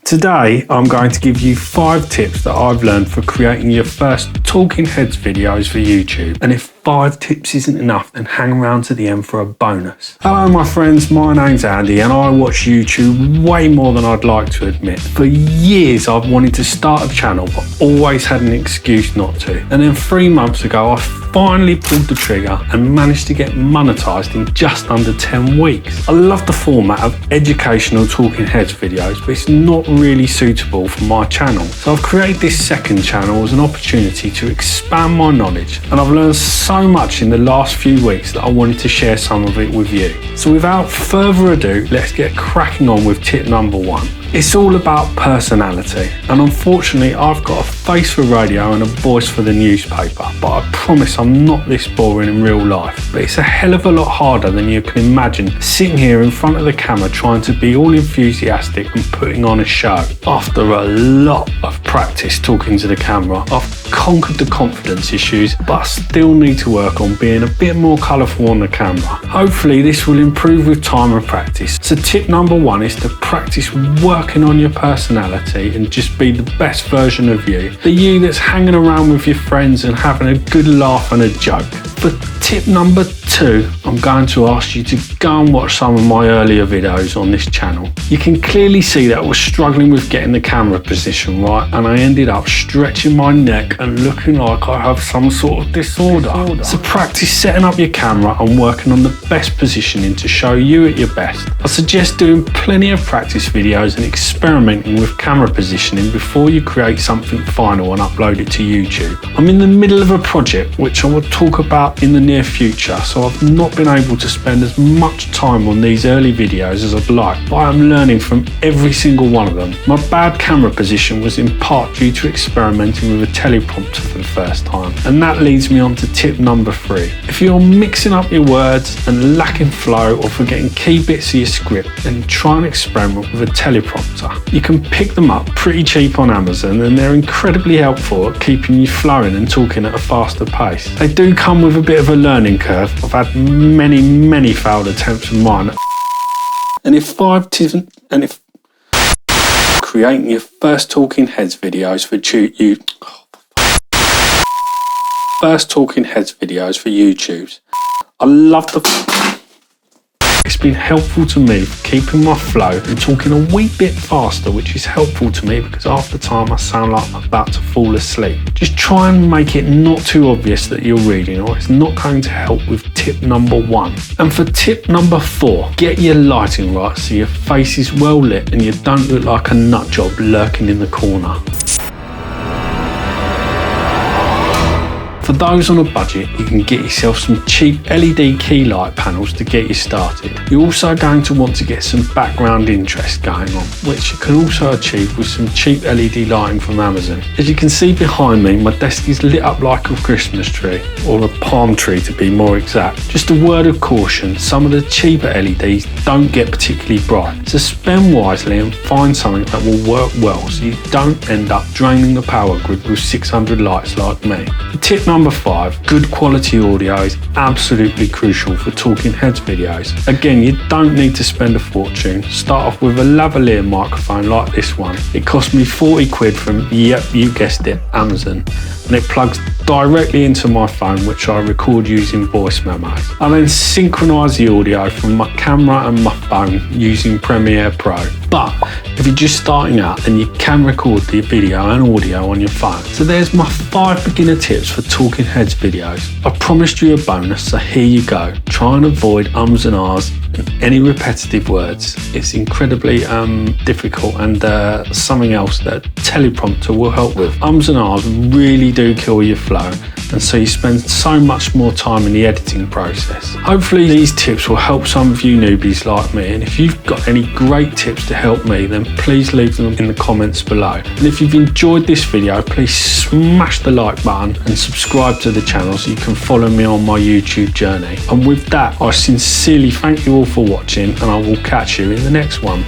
Today, I'm going to give you 5 tips that I've learned for creating your first talking heads videos for YouTube. And if 5 tips isn't enough, then hang around to the end for a bonus. Hello my friends, my name's Andy and I watch YouTube way more than I'd like to admit. For years I've wanted to start a channel but always had an excuse not to. And then 3 months ago I finally pulled the trigger and managed to get monetized in just under 10 weeks. I love the format of educational talking heads videos, but it's not really suitable for my channel. So I've created this second channel as an opportunity to expand my knowledge, and I've learned so much in the last few weeks that I wanted to share some of it with you. So without further ado, let's get cracking on with tip number 1. It's all about personality, and unfortunately I've got a face for radio and a voice for the newspaper, but I promise I'm not this boring in real life. But it's a hell of a lot harder than you can imagine sitting here in front of the camera trying to be all enthusiastic and putting on a show. After a lot of practice talking to the camera, I've conquered the confidence issues, but I still need to work on being a bit more colourful on the camera. Hopefully this will improve with time and practice. So tip number 1 is to practice working on your personality and just be the best version of you. The you that's hanging around with your friends and having a good laugh and a joke. For tip number 2, I'm going to ask you to go and watch some of my earlier videos on this channel. You can clearly see that I was struggling with getting the camera position right, and I ended up stretching my neck and looking like I have some sort of disorder. So practice setting up your camera and working on the best positioning to show you at your best. I suggest doing plenty of practice videos and experimenting with camera positioning before you create something final and upload it to YouTube. I'm in the middle of a project which I will talk about in the near future, so I've not been able to spend as much time on these early videos as I'd like, but I'm learning from every single one of them. My bad camera position was in part due to experimenting with a teleprompter for the first time, and that leads me on to tip number 3. If you're mixing up your words and lacking flow or forgetting key bits of your script, then try and experiment with a teleprompter. You can pick them up pretty cheap on Amazon, and they're incredibly helpful at keeping you flowing and talking at a faster pace. They do come with a bit of a learning curve. I've had many failed attempts of mine. And if creating your first talking heads videos for YouTube, I love the it's been helpful to me for keeping my flow and talking a wee bit faster, which is helpful to me because half the time I sound like I'm about to fall asleep. Just try and make it not too obvious that you're reading, or it's not going to help with tip number 1. And for tip number 4, get your lighting right so your face is well lit and you don't look like a nut job lurking in the corner. For those on a budget, you can get yourself some cheap LED key light panels to get you started. You're also going to want to get some background interest going on, which you can also achieve with some cheap LED lighting from Amazon. As you can see behind me, my desk is lit up like a Christmas tree, or a palm tree to be more exact. Just a word of caution, some of the cheaper LEDs don't get particularly bright, so spend wisely and find something that will work well so you don't end up draining the power grid with 600 lights like me. Tip number 5, good quality audio is absolutely crucial for talking heads videos. Again, you don't need to spend a fortune. Start off with a lavalier microphone like this one. It cost me 40 quid from, yep, you guessed it, Amazon. And it plugs directly into my phone, which I record using voice memos. I then synchronise the audio from my camera and my phone using Premiere Pro. But if you're just starting out, then you can record the video and audio on your phone. So there's my 5 beginner tips for talking heads videos. I promised you a bonus, so here you go. Try and avoid ums and ahs and any repetitive words. It's incredibly difficult, and something else that Teleprompter will help with. Ums and ahs really do kill your flow, and so you spend so much more time in the editing process. Hopefully these tips will help some of you newbies like me, and if you've got any great tips to help me, then please leave them in the comments below. And if you've enjoyed this video, please smash the like button and subscribe to the channel so you can follow me on my YouTube journey. And with that, I sincerely thank you all for watching, and I will catch you in the next one.